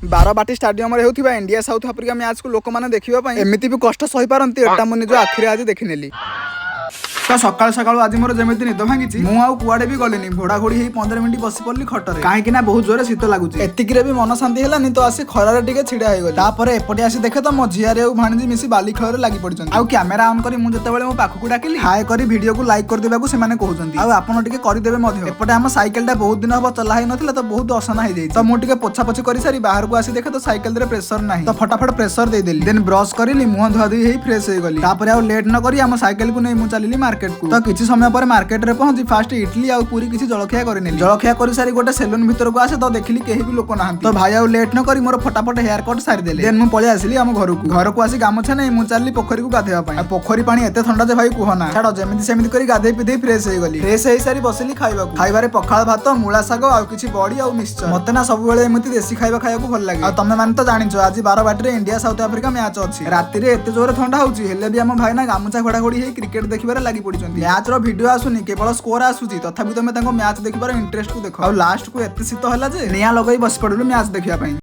Barbati stadium रे होउथिबा India south Africa match को लोक माने देखिबा पई एमिति भी कष्ट सही पारंती एटा मु निज आखिरे आज देखिनेली। तो सकाल सकाल आज मोर जमिति निद भांगी मु आउ कुआडे भी गलेनी घोड़ा घोड़ी हे 15 मिनिट बसी पड़ली खटरे काहेकि ना बहुत जोरे शीत लागुची एतिकी रे भी मन शांति हेलानी तो आसी खरारे टिके छिडा हे गली तापरे एपटे आसी देखे तो मो झियारे au भाणजी मिसी बाली खेଳରେ लागि पड़छन आउ कैमरा ऑन करी मु जते बेले मो पाखु को डाकिली हाय करी वीडियो को लाइक कर देबाकू से माने कहउचंती आउ आपन टिके करि देबे मध्य एपटे हम साइकिल टा बहुत दिन हबो चला हे नथिला तो बहुत असना हे जाई तो मु टिके पोछा पोछि करी सारी बाहर को आसी देखे तो साइकिल रे प्रेशर नाही तो फटाफट प्रेशर दे देली देन ब्रश करिली मुंह धुआ धुई हे फ्रेश हे गली तापरे आउ लेट न करी हम साइकिल को नै मु चलिली मार्केट को तो किछि समय पर मार्केट रे पहुंची फास्ट इडली आउ पूरी किछि जलखिया करिनेली जलखिया करी सारी गोटे सेलून भीतर को आसे तो देखिली केही भी लोक नाहंती तो भाई आउ लेट न करी मोर फटाफट हेयर कट सारी देले देन मु पळे आसिली हम घर को आसी गामछा नै मु चलली पोखरी को गाधेवा पई पोखरी पानी एते ठंडा जे भाई कुहना छाडो जेमिति सेमिति करी गाधे पिधे फ्रेश हे गली फ्रेश हे सारी बसिली खाइबारे पखाळ भात मूला साग आउ किछि बडी आउ मिक्सचर मते ना सब बेले एमिति देसी खाइबा खाइबाकू भल लागे आ तमे मान तो जानिछो आज 12 बाटी रे इंडिया साउथ अफ्रीका मैच अछि राति रे एते जोरे ठंडा होउची हेले भी हम भाई ना गामछा घोड़ा घोड़ी हे क्रिकेट देखिबारे लागि पडिचंती मैच रो वीडियो आसुनी केवल स्कोर आसुची तथापि तमे तांको मैच देखिबार इंटरेस्ट को देखो आ लास्ट को एते शीत होला जे निया लगई बस पडलु मैच देखिया पई।